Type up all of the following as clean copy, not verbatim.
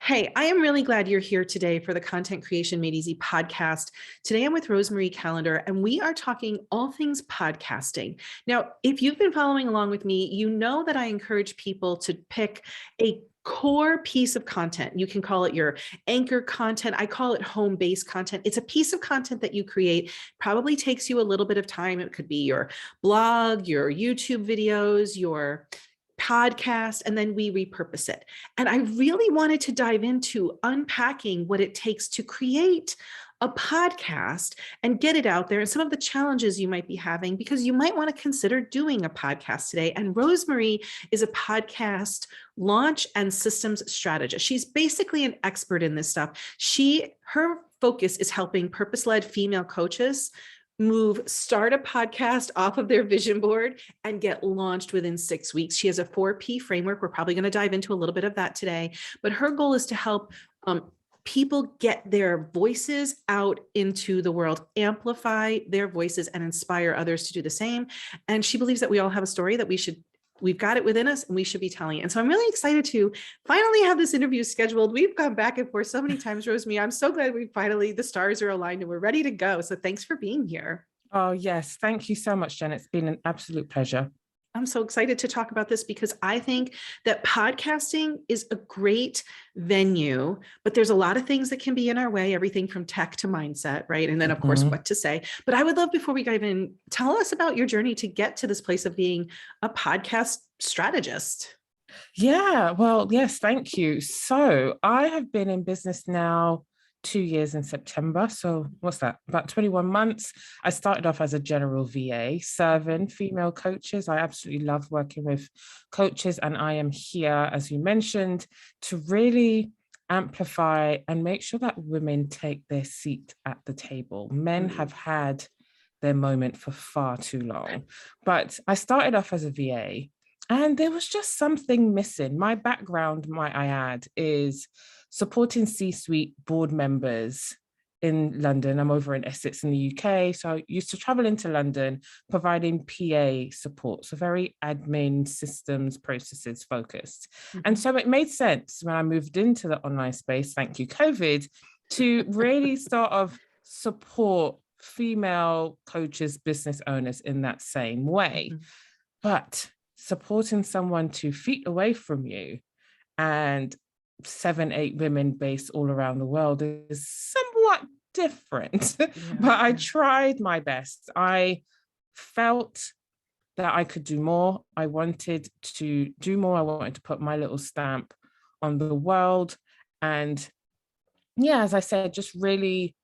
Hey, I am really glad you're here today for the Content Creation Made Easy podcast. Today I'm with Rosemarie Callender, and we are talking all things podcasting. Now, if you've been following along with me, you know that I encourage people to pick a core piece of content. You can call it your anchor content. I call it home-based content. It's a piece of content that you create, probably takes you a little bit of time. It could be your blog, your YouTube videos, your podcast, and then we repurpose it. And I really wanted to dive into unpacking what it takes to create a podcast and get it out there and some of the challenges you might be having, because you might want to consider doing a podcast today. And Rosemarie is a podcast launch and systems strategist. She's basically an expert in this stuff. Her focus is helping purpose-led female coaches start a podcast off of their vision board and get launched within 6 weeks. She has a 4P framework. We're probably going to dive into a little bit of that today, but her goal is to help people get their voices out into the world, amplify their voices and inspire others to do the same. And she believes that we all have a story that we've got it within us and we should be telling it. And so I'm really excited to finally have this interview scheduled. We've gone back and forth so many times, Rosemarie. I'm so glad the stars are aligned and we're ready to go. So thanks for being here. Oh, yes. Thank you so much, Jen. It's been an absolute pleasure. I'm so excited to talk about this because I think that podcasting is a great venue, but there's a lot of things that can be in our way, everything from tech to mindset, right? And then of course, what to say. But I would love, before we dive in, tell us about your journey to get to this place of being a podcast strategist. Yeah, well, yes, thank you. So I have been in business now 2 years in September. So what's that? About 21 months. I started off as a general VA, serving female coaches. I absolutely love working with coaches, and I am here, as you mentioned, to really amplify and make sure that women take their seat at the table. Men have had their moment for far too long. But I started off as a VA, and there was just something missing. My background, might I add, is supporting C-suite board members in London. I'm over in Essex in the UK. So I used to travel into London providing PA support. So very admin, systems, processes focused. And so it made sense when I moved into the online space, thank you, COVID, to really sort of support female coaches, business owners in that same way. But supporting someone 2 feet away from you and 7, 8 women based all around the world is somewhat different. But I tried my best. I felt that I could do more. I wanted to do more. I wanted to put my little stamp on the world. And yeah, as I said, just really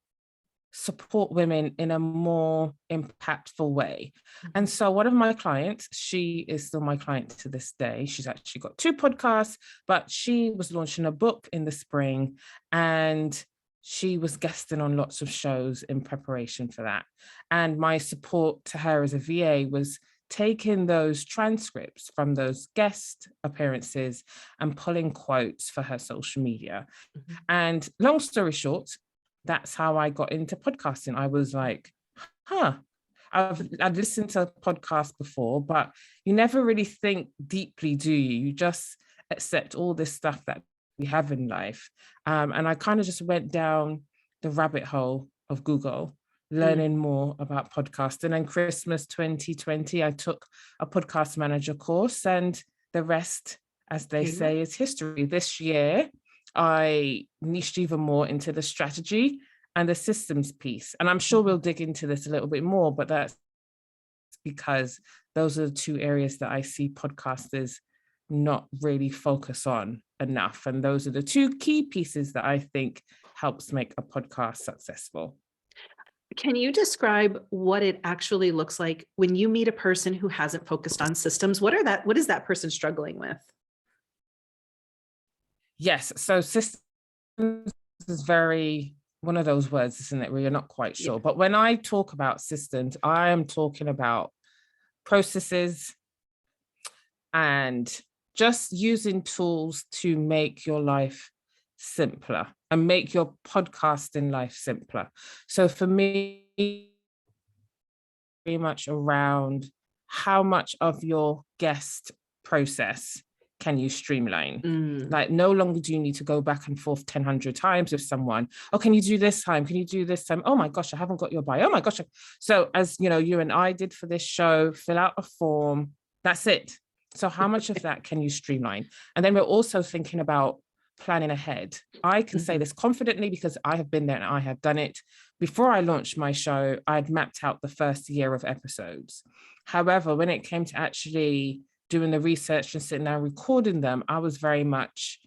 support women in a more impactful way. And so one of my clients, she is still my client to this day. She's actually got 2 podcasts, but she was launching a book in the spring and she was guesting on lots of shows in preparation for that. And my support to her as a VA was taking those transcripts from those guest appearances and pulling quotes for her social media. And long story short, that's how I got into podcasting. I was like, I'd listened to podcasts before, but you never really think deeply, do you? You just accept all this stuff that we have in life. And I kind of just went down the rabbit hole of Google, learning more about podcasting. And Christmas 2020, I took a podcast manager course, and the rest, as they say, is history. This year, I niched even more into the strategy and the systems piece. And I'm sure we'll dig into this a little bit more, but that's because those are the 2 areas that I see podcasters not really focus on enough. And those are the 2 key pieces that I think helps make a podcast successful. Can you describe what it actually looks like when you meet a person who hasn't focused on systems? What is that person struggling with? Yes. So systems is very one of those words, isn't it, where you're not quite sure. But when I talk about systems, I am talking about processes and just using tools to make your life simpler and make your podcasting life simpler. So for me, very much around how much of your guest process can you streamline? Mm. Like, no longer do you need to go back and forth 10 times with someone. Oh, can you do this time? Can you do this time? Oh my gosh, I haven't got your bio. Oh my gosh. So as you know, you and I did for this show, fill out a form. That's it. So how much of that can you streamline? And then we're also thinking about planning ahead. I can say this confidently because I have been there and I have done it. Before I launched my show, I'd mapped out the first year of episodes. However, when it came to actually doing the research and sitting down recording them, I was very much,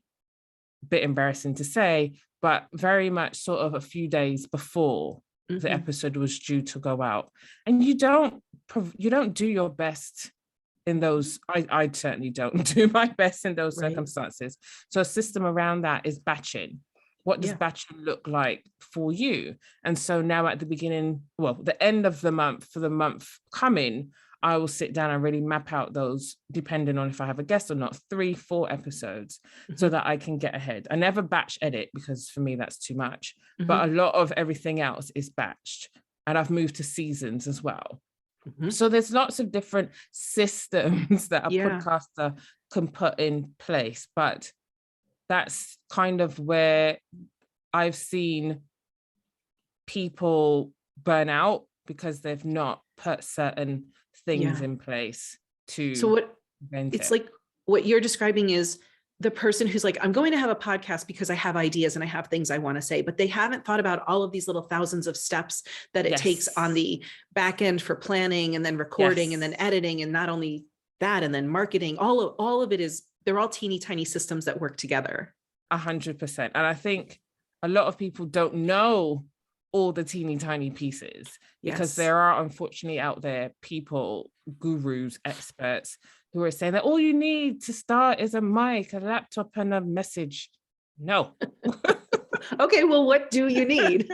a bit embarrassing to say, but very much sort of a few days before the episode was due to go out. And you don't do your best in those. I certainly don't do my best in those circumstances. So a system around that is batching. What does batching look like for you? And so now at the beginning, well, the end of the month, for the month coming, I will sit down and really map out those, depending on if I have a guest or not, 3-4 episodes, so that I can get ahead. I never batch edit because for me, that's too much. But a lot of everything else is batched. And I've moved to seasons as well. So there's lots of different systems that a podcaster can put in place. But that's kind of where I've seen people burn out because they've not put certain things in place to. So what it's like, what you're describing is the person who's like, I'm going to have a podcast because I have ideas and I have things I want to say, but they haven't thought about all of these little thousands of steps that it takes on the back end for planning and then recording and then editing, and not only that, and then marketing. All of it is, they're all teeny tiny systems that work together. 100%. And I think a lot of people don't know all the teeny tiny pieces because there are, unfortunately, out there people, gurus, experts who are saying that all you need to start is a mic, a laptop, and a message. No. Okay, well, what do you need?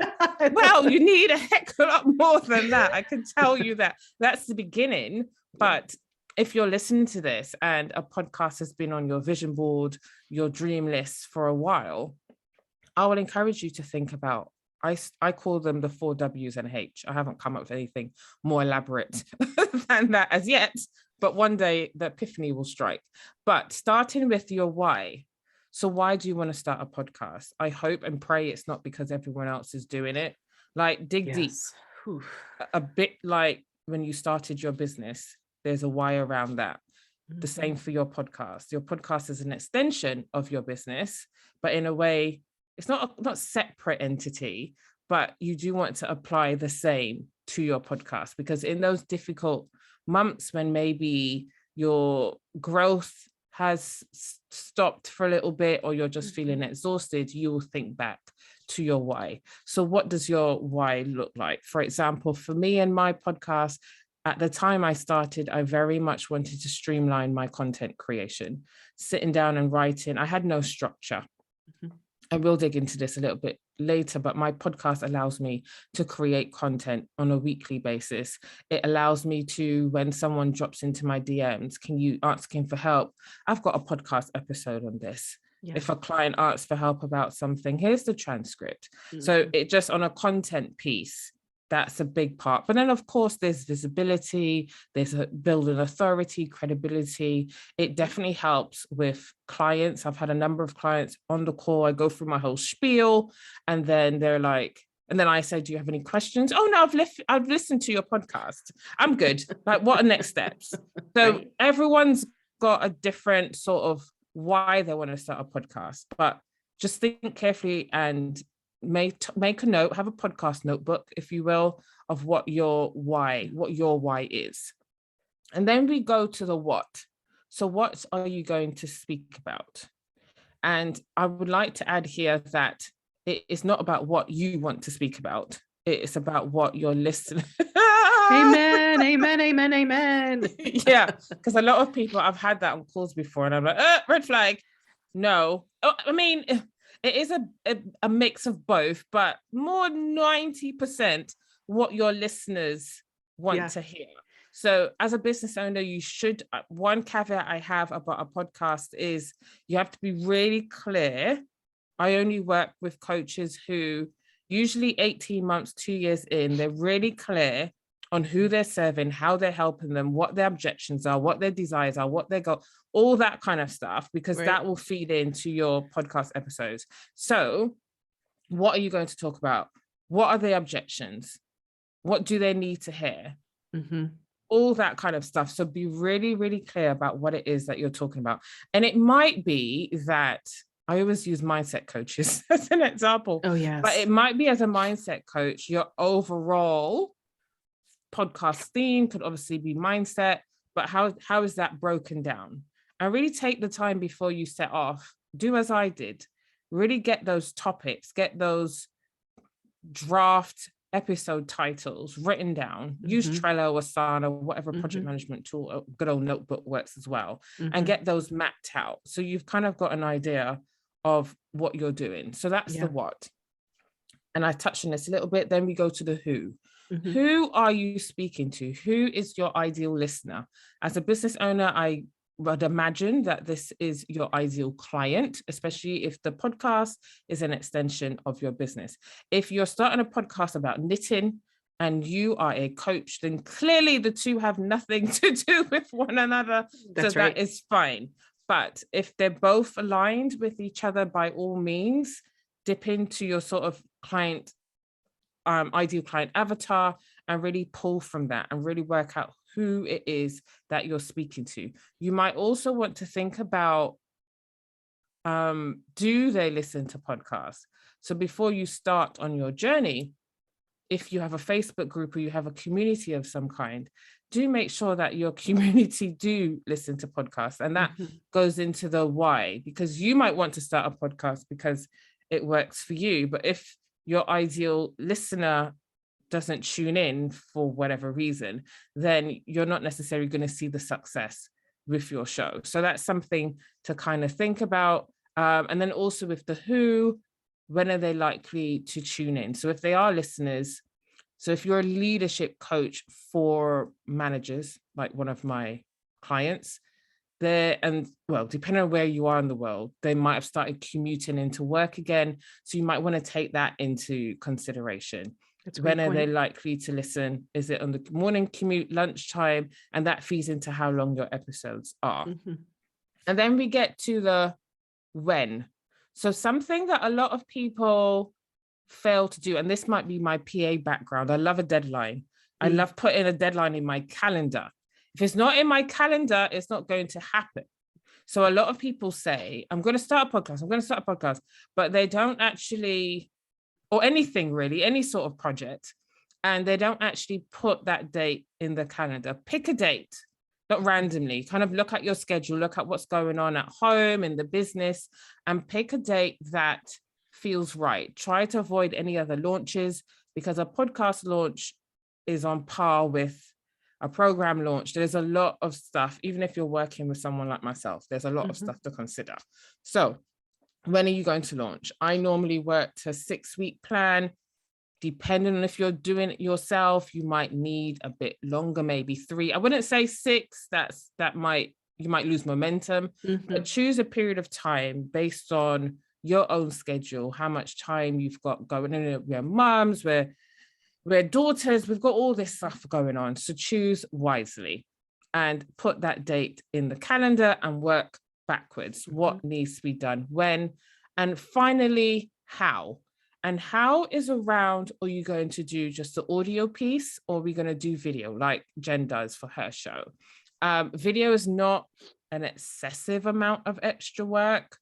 Well, you need a heck of a lot more than that. I can tell you that. That's the beginning. But if you're listening to this and a podcast has been on your vision board, your dream list for a while, I will encourage you to think about, I call them the 4 W's and H. I haven't come up with anything more elaborate than that as yet, but one day the epiphany will strike. But starting with your why. So why do you want to start a podcast? I hope and pray it's not because everyone else is doing it. Like, dig deep. A bit like when you started your business, there's a why around that. The same for your podcast. Your podcast is an extension of your business, but in a way, it's not a separate entity, but you do want to apply the same to your podcast, because in those difficult months when maybe your growth has stopped for a little bit, or you're just feeling exhausted, you will think back to your why. So what does your why look like? For example, for me and my podcast, at the time I started, I very much wanted to streamline my content creation, sitting down and writing. I had no structure. I will dig into this a little bit later, but my podcast allows me to create content on a weekly basis. It allows me to, when someone drops into my DMs, can you asking for help? I've got a podcast episode on this. If a client asks for help about something, here's the transcript. So it just, on a content piece, that's a big part. But then, of course, there's visibility, there's building authority, credibility. It definitely helps with clients. I've had a number of clients on the call. I go through my whole spiel, and then they're like, and then I say, do you have any questions? Oh, no, I've listened to your podcast. I'm good. Like, what are next steps? So everyone's got a different sort of why they want to start a podcast, but just think carefully and make a note, have a podcast notebook, if you will, of what your why is. And then we go to the what. So what are you going to speak about? And I would like to add here that it is not about what you want to speak about. It's about what your listener. Amen, amen, amen, amen. Yeah, because a lot of people, I've had that on calls before, and I'm like, red flag. No. I mean, it is a mix of both, but more 90% what your listeners want to hear. So as a business owner, you should, one caveat I have about a podcast is you have to be really clear. I only work with coaches who usually 18 months, 2 years in, they're really clear on who they're serving, how they're helping them, what their objections are, what their desires are, what they go, all that kind of stuff, because that will feed into your podcast episodes. So what are you going to talk about? What are the objections? What do they need to hear? All that kind of stuff. So be really, really clear about what it is that you're talking about. And it might be that I always use mindset coaches as an example. Oh, yes. But it might be, as a mindset coach, your overall podcast theme could obviously be mindset, but how is that broken down? And really take the time before you set off. Do as I did. Really get those topics, get those draft episode titles written down. Use Trello, Asana, whatever project management tool, a good old notebook works as well, and get those mapped out. So you've kind of got an idea of what you're doing. So that's the what. And I touched on this a little bit. Then we go to the who. Who are you speaking to? Who is your ideal listener? As a business owner, I would imagine that this is your ideal client, especially if the podcast is an extension of your business. If you're starting a podcast about knitting and you are a coach, then clearly the two have nothing to do with one another. That's so right. That is fine. But if they're both aligned with each other, by all means, dip into your sort of client, ideal client avatar, and really pull from that and really work out who it is that you're speaking to. You might also want to think about, do they listen to podcasts? So before you start on your journey, if you have a Facebook group or you have a community of some kind, do make sure that your community do listen to podcasts. And that goes into the why, because you might want to start a podcast because it works for you. But if your ideal listener doesn't tune in for whatever reason, then you're not necessarily going to see the success with your show. So that's something to kind of think about. And then also with the who, when are they likely to tune in? So if they are listeners, so if you're a leadership coach for managers, like one of my clients, and well, depending on where you are in the world, they might have started commuting into work again. So you might want to take that into consideration. When are they likely to listen? Is it on the morning commute, lunchtime? And that feeds into how long your episodes are. And then we get to the when. So something that a lot of people fail to do, and this might be my PA background. I love a deadline. I love putting a deadline in my calendar. If it's not in my calendar, it's not going to happen. So a lot of people say, I'm going to start a podcast, but they don't actually, or anything really, any sort of project, and they don't actually put that date in the calendar. Pick a date, not randomly, kind of look at your schedule, look at what's going on at home, in the business, and pick a date that feels right. Try to avoid any other launches, because a podcast launch is on par with a program launch. There's a lot of stuff, even if you're working with someone like myself, there's a lot of stuff to consider. So when are you going to launch? I normally work to a 6-week plan. Depending on if you're doing it yourself, you might need a bit longer, maybe 3. I wouldn't say 6. You might lose momentum, but choose a period of time based on your own schedule, how much time you've got going on. We're moms, we're daughters, we've got all this stuff going on. So choose wisely and put that date in the calendar and work backwards. What needs to be done when? And finally, how? And how is around, are you going to do just the audio piece, or are we going to do video like Jen does for her show? Video is not an excessive amount of extra work,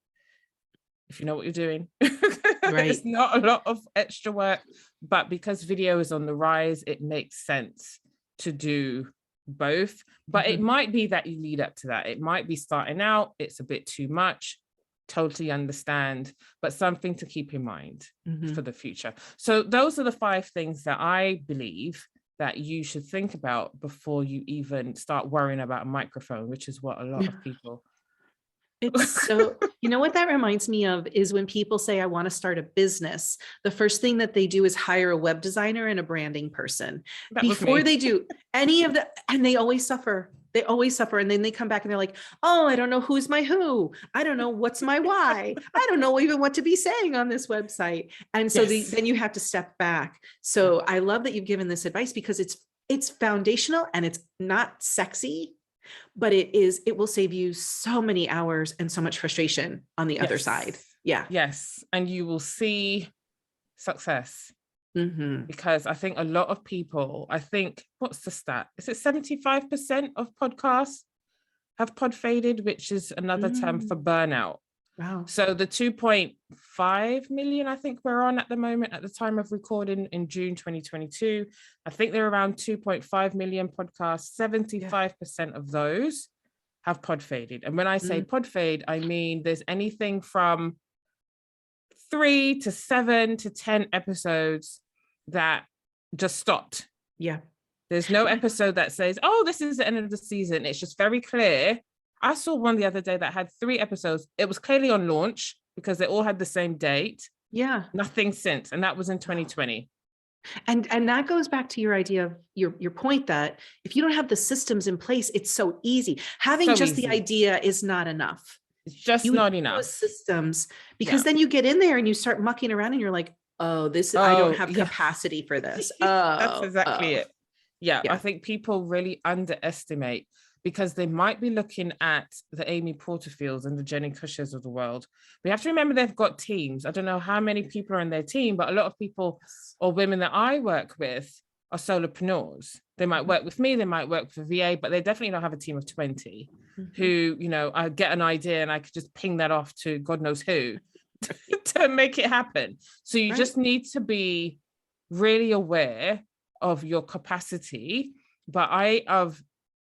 if you know what you're doing. Right. It's not a lot of extra work, but because video is on the rise, it makes sense to do both. But it might be that you lead up to that. It might be starting out, it's a bit too much. Totally understand, but something to keep in mind for the future. So those are the 5 things that I believe that you should think about before you even start worrying about a microphone, which is what a lot of people. It's so, you know what that reminds me of is when people say, I want to start a business, the first thing that they do is hire a web designer and a branding person before they do any of that. And they always suffer. And then they come back and they're like, oh, I don't know who's my who. I don't know what's my why. I don't know even what to be saying on this website. And so then you have to step back. So I love that you've given this advice, because it's it's foundational and it's not sexy, but it will save you so many hours and so much frustration on the other side. Yes. Yeah. Yes. And you will see success. Mm-hmm. Because I think a lot of people, I think, what's the stat? Is it 75% of podcasts have pod faded, which is another term for burnout. Wow. So the 2.5 million, I think we're on at the moment at the time of recording in June 2022. I think there are around 2.5 million podcasts. 75% of those have pod faded. And when I say pod fade, I mean there's anything from 3 to 7 to 10 episodes that just stopped. Yeah. There's no episode that says, oh, this is the end of the season. It's just very clear. I saw one the other day that had 3 episodes. It was clearly on launch because they all had the same date. Yeah. Nothing since. And that was in 2020. And that goes back to your idea of your point that if you don't have the systems in place, it's so easy. Having just the idea is not enough. It's just not enough. Systems, because then you get in there and you start mucking around and you're like, oh, I don't have capacity for this. That's exactly it. Yeah, Yeah. I think people really underestimate because they might be looking at the Amy Porterfields and the Jenny Cushers of the world. We have to remember they've got teams. I don't know how many people are in their team, but a lot of people or women that I work with are solopreneurs. They might work with me, they might work for VA, but they definitely don't have a team of 20 who, you know, I get an idea and I could just ping that off to God knows who to make it happen. So you just need to be really aware of your capacity. But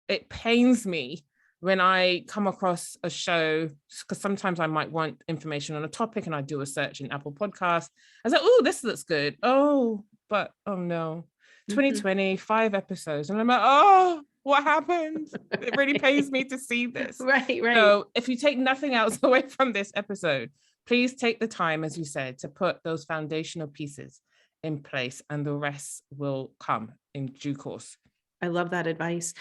it pains me when I come across a show, because sometimes I might want information on a topic and I do a search in Apple Podcasts. I was like, oh, this looks good. Oh, but oh no, 2020, 5 episodes. And I'm like, oh, what happened? It really pains me to see this. Right. So if you take nothing else away from this episode, please take the time, as you said, to put those foundational pieces in place and the rest will come in due course. I love that advice.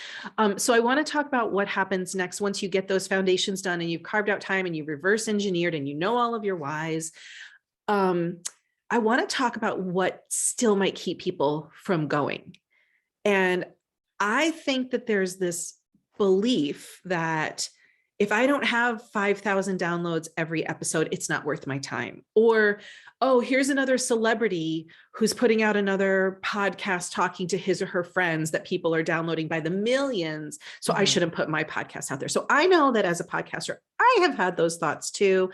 So I want to talk about what happens next once you get those foundations done and you've carved out time and you reverse engineered and you know all of your whys. I want to talk about what still might keep people from going. And I think that there's this belief that if I don't have 5,000 downloads every episode, it's not worth my time. Or, oh, here's another celebrity who's putting out another podcast talking to his or her friends that people are downloading by the millions. So I shouldn't put my podcast out there. So I know that as a podcaster, I have had those thoughts too.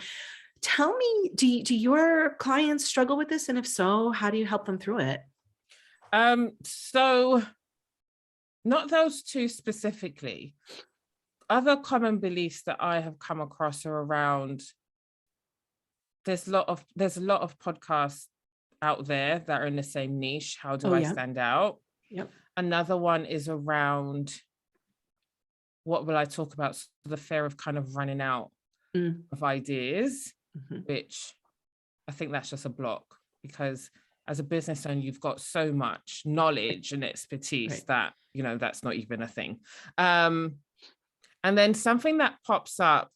Tell me, do your clients struggle with this? And if so, how do you help them through it? So not those two specifically. Other common beliefs that I have come across are around there's a lot of podcasts out there that are in the same niche. How do I stand out? Yep. Another one is around what will I talk about? So the fear of kind of running out of ideas, which I think that's just a block because as a business owner, you've got so much knowledge and expertise that, you know, that's not even a thing. And then something that pops up.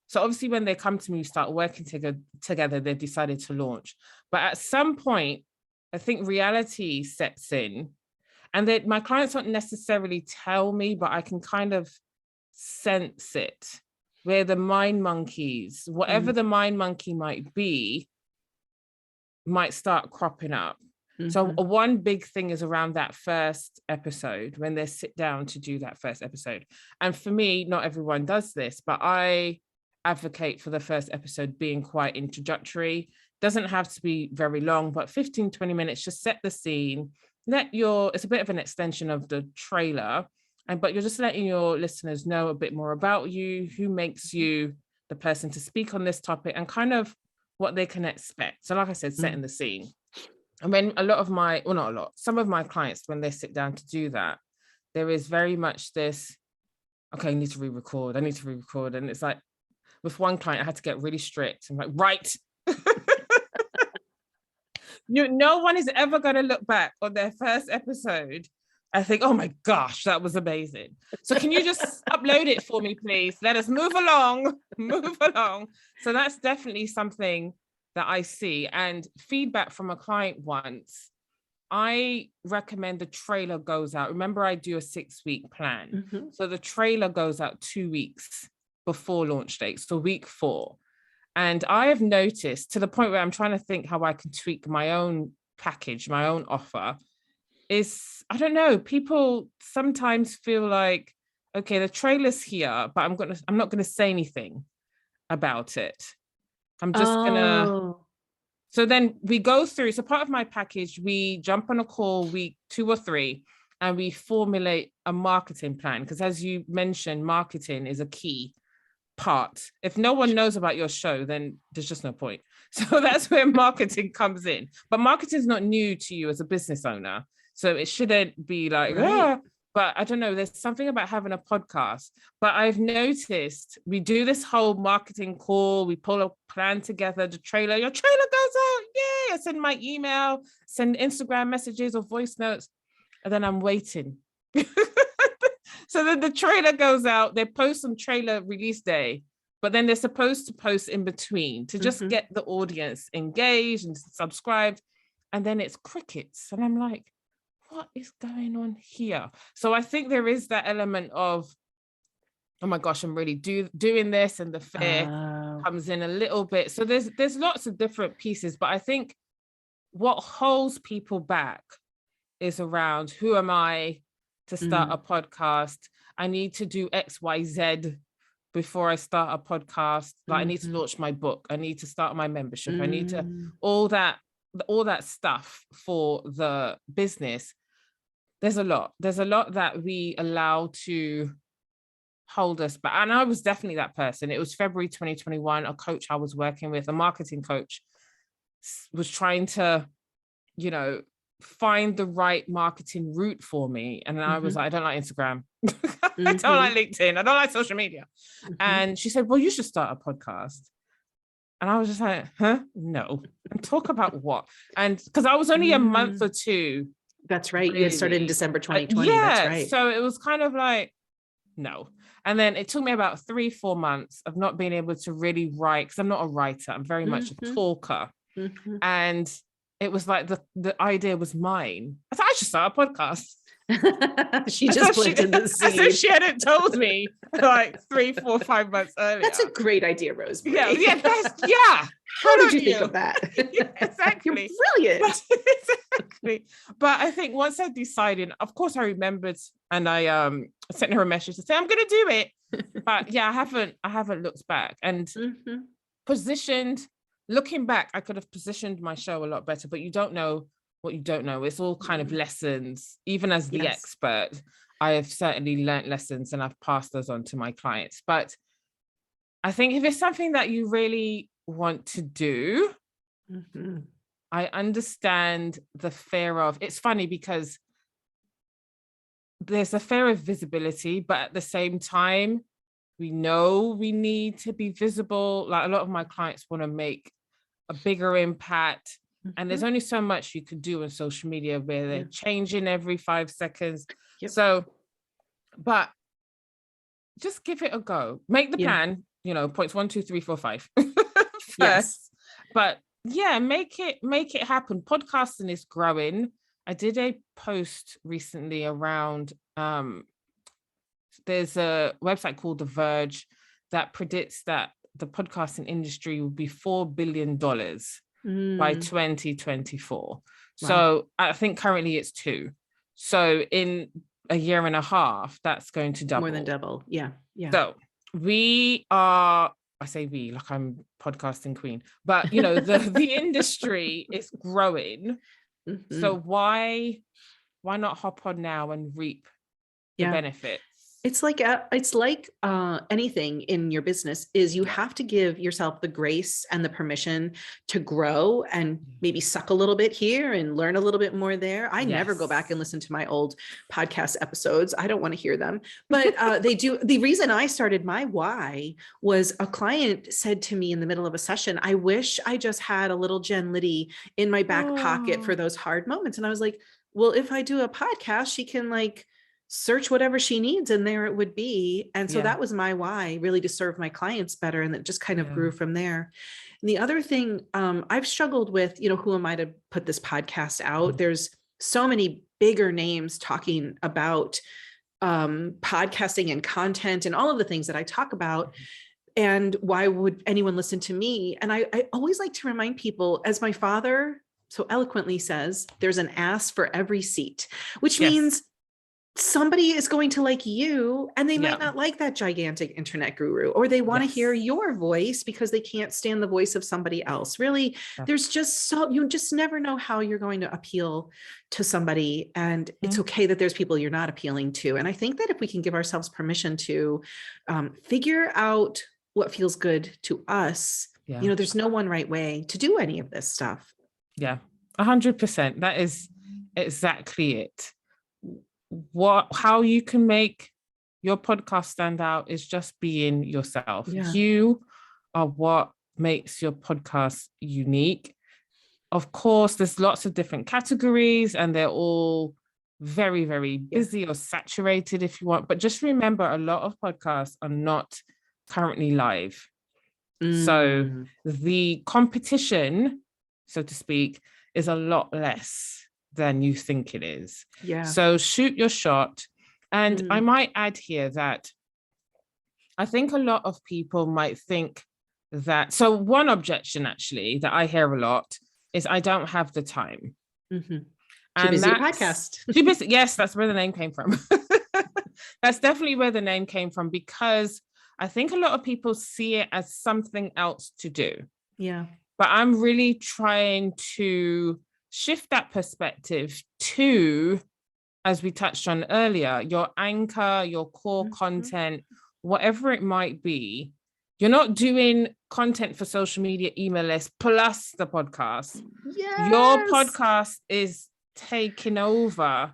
So obviously when they come to me, we start working together, they've decided to launch. But at some point, I think reality sets in and that my clients don't necessarily tell me, but I can kind of sense it where the mind monkeys, whatever the mind monkey might be, might start cropping up. So one big thing is around that first episode when they sit down to do that first episode. And for me, not everyone does this, but I advocate for the first episode being quite introductory. Doesn't have to be very long, but 15, 20 minutes, just set the scene. It's a bit of an extension of the trailer, but you're just letting your listeners know a bit more about you, who makes you the person to speak on this topic and kind of what they can expect. So like I said, setting the scene. And when some of my clients, when they sit down to do that, there is very much this, okay, I need to re-record. And it's like, with one client, I had to get really strict. I'm like, right. No one is ever going to look back on their first episode and think, oh my gosh, that was amazing. So can you just upload it for me, please? Let us move along. So that's definitely something that I see. And feedback from a client once I recommend the trailer goes out. Remember, I do a 6-week plan. Mhm. So the trailer goes out 2 weeks before launch date. So week 4. And I have noticed to the point where I'm trying to think how I can tweak my own package, my own offer is, I don't know, people sometimes feel like, okay, the trailer's here, but I'm not gonna say anything about it. I'm just gonna. Oh. So then we go through. So part of my package, we jump on a call week 2 or 3, and we formulate a marketing plan. Because as you mentioned, marketing is a key part. If no one knows about your show, then there's just no point. So that's where marketing comes in. But marketing is not new to you as a business owner. So it shouldn't be like, Right. but I don't know, there's something about having a podcast. But I've noticed we do this whole marketing call, we pull a plan together, the trailer, your trailer goes out. Yay. I send my email, send Instagram messages or voice notes, and then I'm waiting. So then the trailer goes out, they post on trailer release day, but then they're supposed to post in between to just Mhm. get the audience engaged and subscribed. And then it's crickets. And I'm like, what is going on here? So I think there is that element of, oh my gosh, I'm really doing this, and the fear Oh. comes in a little bit. So there's lots of different pieces, but I think what holds people back is around, who am I to start a Mm. podcast? I need to do XYZ before I start a podcast. Like I need to Mhm. launch my book. I need to start my membership. I need to Mm. all that stuff for the business. There's a lot. There's a lot that we allow to hold us back. And I was definitely that person. It was February 2021. A coach I was working with, a marketing coach, was trying to, you know, find the right marketing route for me. And I was Mhm. like, I don't like Instagram. I don't like Mhm. LinkedIn. I don't like social media. Mhm. And she said, well, you should start a podcast. And I was just like, huh? No. And talk about what? And because I was only a month or Mm. 2, That's right. You had started in really. December 2020. That's Yeah. right. So it was kind of like, no. And then it took me about 3-4 months of not being able to really write, because I'm not a writer. I'm very much a Mhm. talker. Mhm. And it was like the idea was mine. I thought I should start a podcast. She As just if she, planted the as if seed. she hadn't told me like 3, 4, 5 months That's earlier. a great idea, Yeah, Rosemary. yeah. How Good did on you think of you. that? Yeah, You're exactly. brilliant. Exactly. But I think once I decided, of course I remembered, and I sent her a message to say I'm gonna do it. But yeah, I haven't looked back and Mhm. positioned. Looking back, I could have positioned my show a lot better, but you don't know what you don't know. It's all kind of Mhm. lessons. Even as the Yes. expert, I have certainly learned lessons and I've passed those on to my clients. But I think if it's something that you really want to do, Mhm. I understand the fear of, it's funny because there's a fear of visibility, but at the same time, we know we need to be visible. Like a lot of my clients want to make a bigger impact. And there's Mhm. only so much you could do on social media where they're Yeah. changing every 5 seconds. Yep. So, but just give it a go. Make the Yeah. plan, points 1, 2, 3, 4, 5 Yes. first. But yeah, make it happen. Podcasting is growing. I did a post recently around there's a website called The Verge that predicts that the podcasting industry will be $4 billion by Mm. 2024. Wow. So I think currently it's 2. So in a year and a half, that's going to More than double. double. Yeah. Yeah. So we are, I say we, like I'm podcasting queen, but the industry is growing. So Mhm. why not hop on now and reap the Yeah. benefits? It's like anything in your business is you Yeah. have to give yourself the grace and the permission to grow and maybe suck a little bit here and learn a little bit more there. I never go back and Yes. listen to my old podcast episodes. I don't want to hear them, but they do. The reason I started my why was a client said to me in the middle of a session, I wish I just had a little Jen Liddy in my back pocket for Oh, those hard moments. And I was like, well, if I do a podcast, she can search whatever she needs and there it would be. And so yeah. that was my why, really, to serve my clients better. And it just kind of Yeah. grew from there. And the other thing I've struggled with, who am I to put this podcast out? There's so many bigger names talking about podcasting and content and all of the things that I talk about. And why would anyone listen to me? And I always like to remind people, as my father so eloquently says, there's an ass for every seat, which Yes. means somebody is going to like you and they Yeah. might not like that gigantic internet guru, or they want to hear your voice because they can't stand the voice of somebody else. Really, there's just you just never know how you're going to appeal to somebody. And it's okay that there's people you're not appealing to. And I think that if we can give ourselves permission to figure out what feels good to us, you know, there's no one right way to do any of this stuff. Yeah, 100%. That is exactly it. How you can make your podcast stand out is just being yourself. You are what makes your podcast unique. Of course, there's lots of different categories and they're all very, very busy or saturated if you want. But just remember, a lot of podcasts are not currently live. So the competition, so to speak, is a lot less than you think it is. So shoot your shot. And I might add here that I think a lot of people might think that, so one objection actually that I hear a lot is I don't have the time. Too busy to podcast. Too busy. Yes, that's where the name came from. That's definitely where the name came from, because I think a lot of people see it as something else to do. But I'm really trying to shift that perspective to, as we touched on earlier, your anchor, your core content, whatever it might be. You're not doing content for social media email lists plus the podcast. Your podcast is taking over.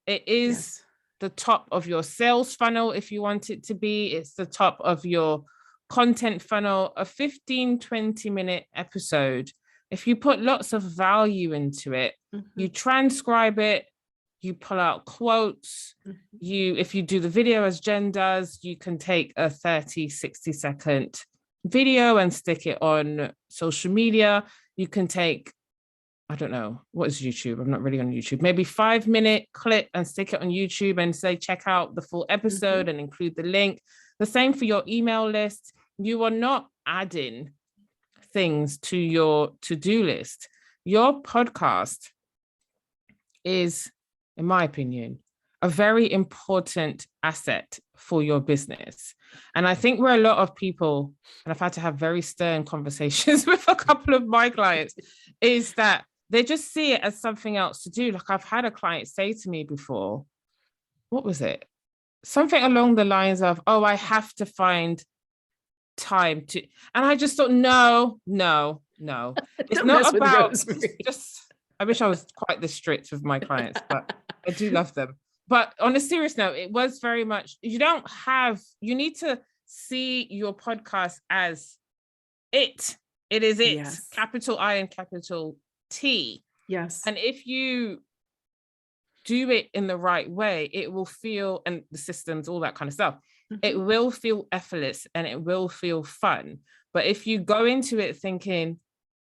It is the top of your sales funnel, if you want it to be. It's the top of your content funnel. A 15-20 minute episode, if you put lots of value into it, you transcribe it, you pull out quotes, if you do the video as Jen does, you can take a 30-60 second video and stick it on social media. You can take, I don't know, what is YouTube? I'm not really on YouTube. Maybe 5-minute clip and stick it on YouTube and say, check out the full episode and include the link. The same for your email list. You are not adding things to your to-do list. Your podcast is, in my opinion, a very important asset for your business. And I think where a lot of people, and I've had to have very stern conversations with a couple of my clients, is that they just see it as something else to do. Like I've had a client say to me before, what was it? Something along the lines of, oh, I have to find time to, and I just thought, no. It's not about just, I wish I was quite this strict with my clients, but I do love them. But on a serious note, it was very much, you need to see your podcast as it is it, capital I and capital T. And if you do it in the right way, it will feel, and the systems, all that kind of stuff, it will feel effortless and it will feel fun. But if you go into it thinking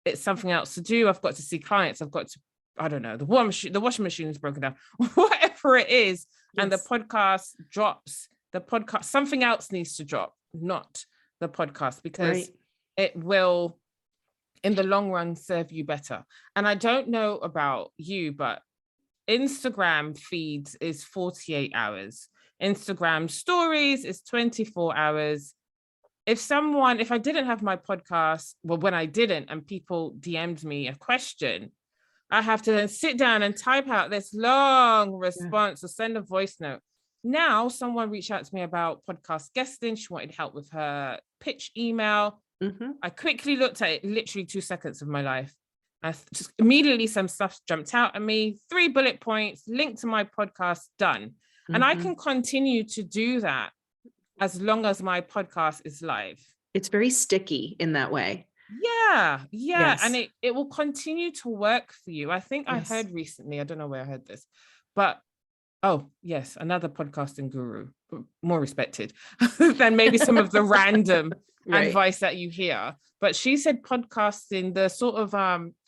it's something else to do, I've got to see clients, I've got to, I don't know, the washing machine is broken down, whatever it is, and the podcast drops, something else needs to drop, not the podcast, because it will, in the long run, serve you better. And I don't know about you, but Instagram feeds is 48 hours. Instagram stories is 24 hours. If I didn't have my podcast, well, when I didn't, and people DM'd me a question, I have to then sit down and type out this long response or send a voice note. Now, someone reached out to me about podcast guesting. She wanted help with her pitch email. I quickly looked at it, literally 2 seconds of my life. I just immediately some stuff jumped out at me, 3 bullet points, link to my podcast, done. And I can continue to do that as long as my podcast is live. It's very sticky in that way. And it will continue to work for you. I think I heard recently, I don't know where I heard this, but another podcasting guru, more respected than maybe some of the random advice that you hear. But she said podcasting, the sort of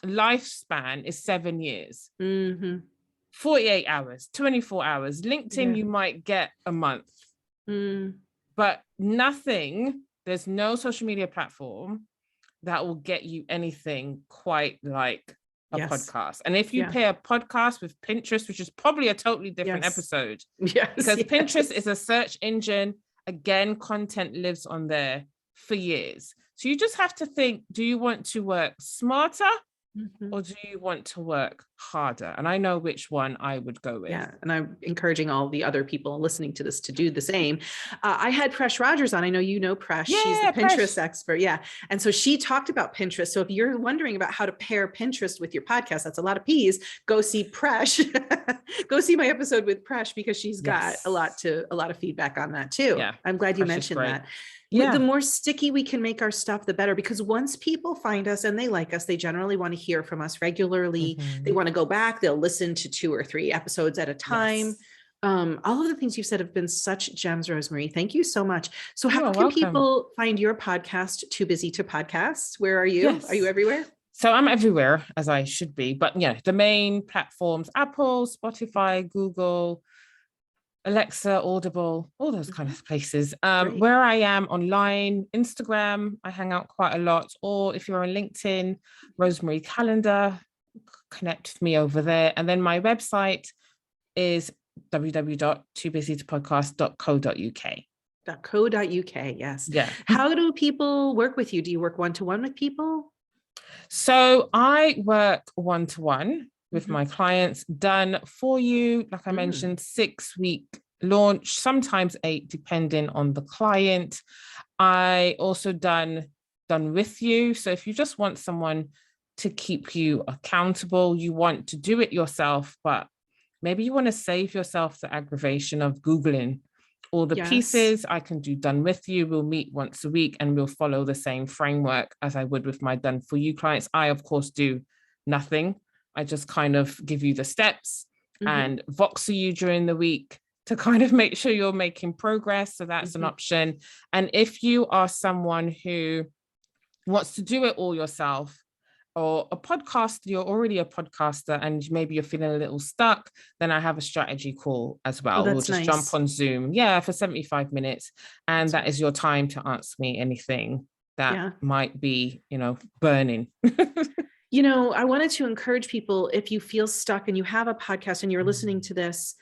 lifespan is 7 years. 48 hours, 24 hours. LinkedIn, you might get a month, but nothing, there's no social media platform that will get you anything quite like a podcast. And if you pair a podcast with Pinterest, which is probably a totally different episode, because Pinterest is a search engine. Again, content lives on there for years. So you just have to think, do you want to work smarter or do you want to work harder? And I know which one I would go with. Yeah. And I'm encouraging all the other people listening to this to do the same. I had Presh Rogers on. I know you know Presh. She's the Pinterest expert. Yeah. And so she talked about Pinterest. So if you're wondering about how to pair Pinterest with your podcast, that's a lot of P's, go see Presh. Go see my episode with Presh, because she's got a lot of feedback on that too. Yeah. I'm glad you mentioned that. Yeah. The more sticky we can make our stuff, the better, because once people find us and they like us, they generally want to hear from us regularly. They want to go back. They'll listen to 2 or 3 episodes at a time. All of the things you've said have been such gems, Rosemarie. Thank you so much. So how can people find your podcast, Too Busy to Podcast? Where are you? Are you everywhere? So I'm everywhere, as I should be. But yeah, the main platforms, Apple, Spotify, Google, Alexa, Audible, all those kind of places. Where I am online, Instagram, I hang out quite a lot. Or if you're on LinkedIn, Rosemarie Callender, connect with me over there. And then my website is www.toobusytopodcast.co.uk. .co.uk, yes. Yeah. How do people work with you? Do you work one-to-one with people? So I work one-to-one with my clients, done for you, like I mentioned, 6-week launch, sometimes 8, depending on the client. I also done with you. So if you just want someone to keep you accountable, you want to do it yourself, but maybe you want to save yourself the aggravation of Googling all the pieces, I can do done with you. We'll meet once a week and we'll follow the same framework as I would with my done for you clients. I, of course, do nothing. I just kind of give you the steps and voxer you during the week to kind of make sure you're making progress. So that's an option. And if you are someone who wants to do it all yourself, or a podcast, you're already a podcaster and maybe you're feeling a little stuck, then I have a strategy call as well. We'll just jump on Zoom, for 75 minutes. And that is your time to ask me anything that might be, burning. I wanted to encourage people, if you feel stuck and you have a podcast and you're listening to this,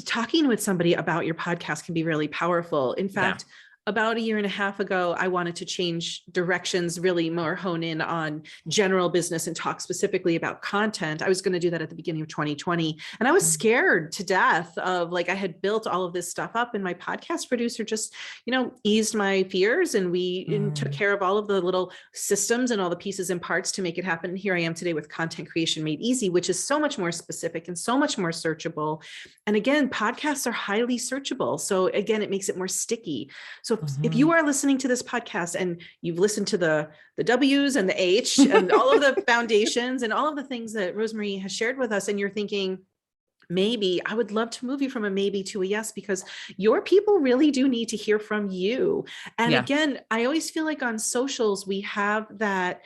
talking with somebody about your podcast can be really powerful. In fact, about 1.5 years ago, I wanted to change directions, really more hone in on general business and talk specifically about content. I was going to do that at the beginning of 2020. And I was scared to death of, like, I had built all of this stuff up and my podcast producer just, eased my fears, and we took care of all of the little systems and all the pieces and parts to make it happen. And here I am today with Content Creation Made Easy, which is so much more specific and so much more searchable. And again, podcasts are highly searchable. So again, it makes it more sticky. So if you are listening to this podcast and you've listened to the W's and the H and all of the foundations and all of the things that Rosemarie has shared with us, and you're thinking, maybe, I would love to move you from a maybe to a yes, because your people really do need to hear from you. And again, I always feel like on socials, we have that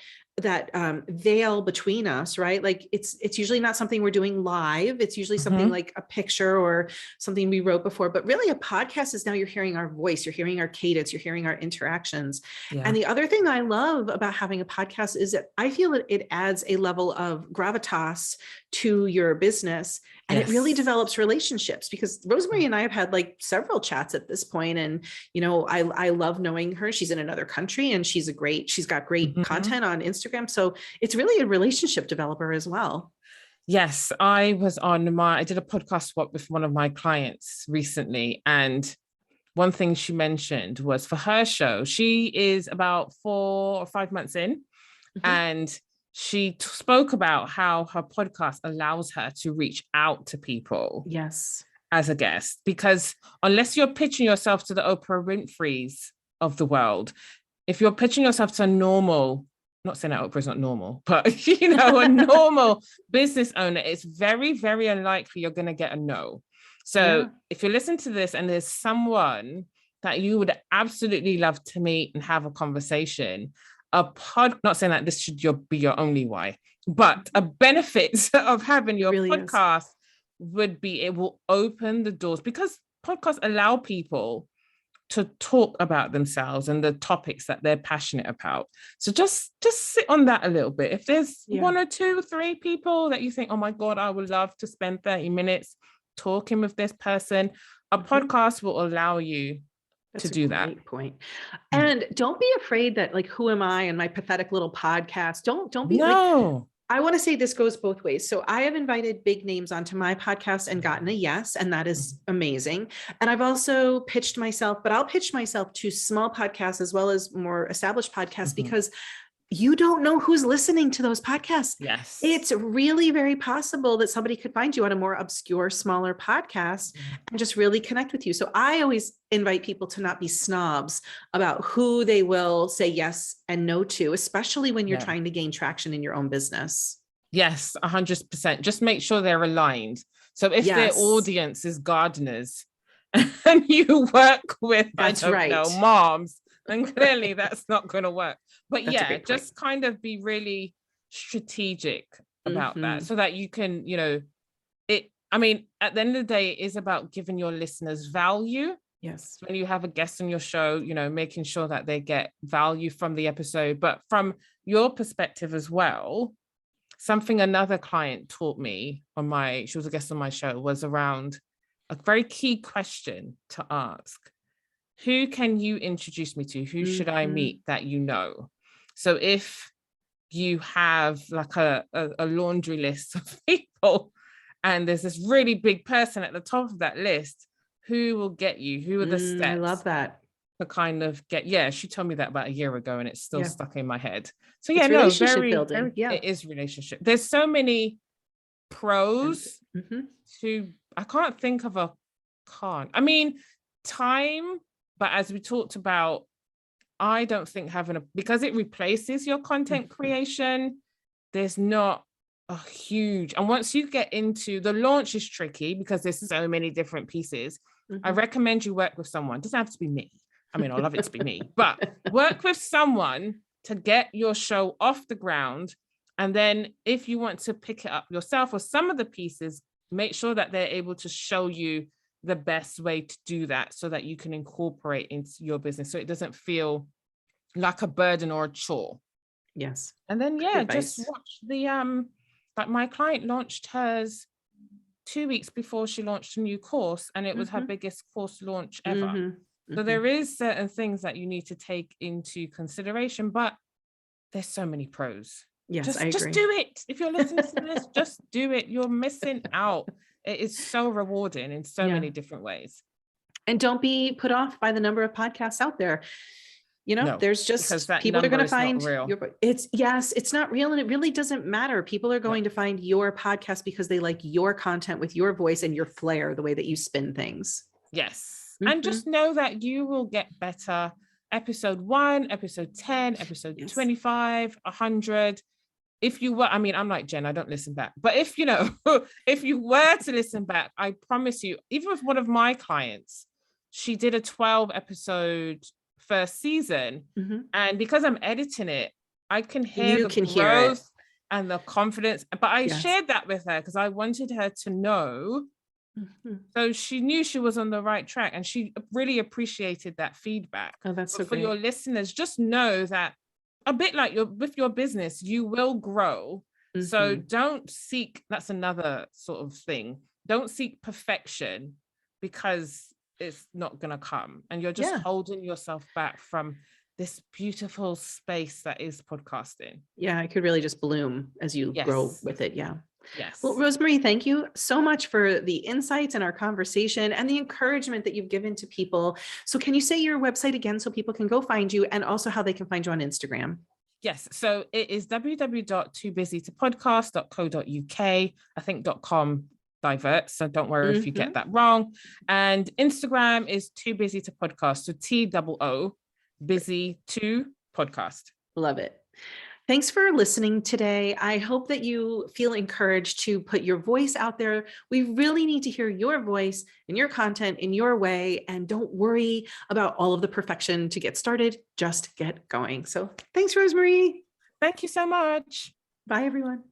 veil between us, right? Like it's usually not something we're doing live. It's usually something like a picture or something we wrote before, but really a podcast is now you're hearing our voice, you're hearing our cadence, you're hearing our interactions. And the other thing I love about having a podcast is that I feel that it adds a level of gravitas to your business, and it really develops relationships, because Rosemarie and I have had like several chats at this point. And, I love knowing her. She's in another country and she's got great content on Instagram. So it's really a relationship developer as well. Yes, I did a podcast swap with one of my clients recently. And one thing she mentioned was, for her show, she is about 4 or 5 months in, and she spoke about how her podcast allows her to reach out to people as a guest, because unless you're pitching yourself to the Oprah Winfrey's of the world, if you're pitching yourself to a normal, not saying that Oprah's not normal, but a normal business owner, it's very, very unlikely you're going to get a no. So if you listen to this and there's someone that you would absolutely love to meet and have a conversation, not saying that this should be your only why, but a benefit of having your really podcast would be it will open the doors, because podcasts allow people to talk about themselves and the topics that they're passionate about. So just sit on that a little bit. If there's 1 or 2 or 3 people that you think, oh my God, I would love to spend 30 minutes talking with this person, a podcast will allow you to do that. Great point. And don't be afraid that, like, who am I and my pathetic little podcast? Don't be like, I want to say this goes both ways. So I have invited big names onto my podcast and gotten a yes, and that is amazing. And I've also pitched myself, but I'll pitch myself to small podcasts as well as more established podcasts, because you don't know who's listening to those podcasts. Yes. It's really very possible that somebody could find you on a more obscure, smaller podcast and just really connect with you. So I always invite people to not be snobs about who they will say yes and no to, especially when you're trying to gain traction in your own business. Yes, 100%. Just make sure they're I So if their audience is gardeners and you work with, moms, then clearly that's not going to work. But just kind of be really strategic about that, so that you can, at the end of the day, it is about giving your listeners value. Yes. When you have a guest on your show, making sure that they get value from the episode, but from your perspective as well. Something another client taught me she was a guest on my show, was around a very key question to ask. Who can you introduce me to? Who should I meet that you know? So if you have like a laundry list of people and there's this really big person at the top of that list, who will get you? Who are the steps? I love that. To kind of get, she told me that about a year ago and it's still stuck in my head. So it's relationship building. It is relationship. There's so many pros to, I can't think of a con. Time, but as we talked about, I don't think because it replaces your content creation, there's not a huge, and once you get into the launch is tricky because there's so many different pieces. I recommend you work with someone. It doesn't have to be me. I love it to be me, but work with someone to get your show off the ground. And then if you want to pick it up yourself or some of the pieces, make sure that they're able to show you the best way to do that so that you can incorporate into your business so it doesn't feel like a burden or a chore. Yes. And then just watch the like my client launched hers 2 weeks before she launched a new course, and it was her biggest course launch ever. So there is certain things that you need to take into consideration, but there's so many pros. Yes, I agree. Just do it. If you're listening to this, just do it. You're missing out. It is so rewarding in so many different ways. And don't be put off by the number of podcasts out there. There's just people are going to find it's not real. And it really doesn't matter. People are going to find your podcast because they like your content with your voice and your flair, the way that you spin things. Yes. And just know that you will get better. Episode 1, episode 10, episode 25, 100. If you were, I'm like Jen, I don't listen back. But if if you were to listen back, I promise you, even with one of my clients, she did a 12 episode first season. And because I'm editing it, I can hear the growth and the confidence. But I shared that with her because I wanted her to know. So she knew she was on the right track, and she really appreciated that feedback. Oh, that's so for great. Your listeners, just know that a bit like with your business, you will grow. So don't seek, that's another sort of thing. Don't seek perfection because it's not going to come. And you're just holding yourself back from this beautiful space that is podcasting. Yeah, it could really just bloom as you grow with it. Yeah. Yes. Well, Rosemarie, thank you so much for the insights in our conversation and the encouragement that you've given to people. So can you say your website again so people can go find you, and also how they can find you on Instagram? Yes. So it is www.toobusytopodcast.co.uk. I think .com diverts, so don't worry if you get that wrong. And Instagram is Too Busy to Podcast. So TOO busy to podcast. Love it. Thanks for listening today. I hope that you feel encouraged to put your voice out there. We really need to hear your voice and your content in your way. And don't worry about all of the perfection to get started. Just get going. So thanks, Rosemarie. Thank you so much. Bye, everyone.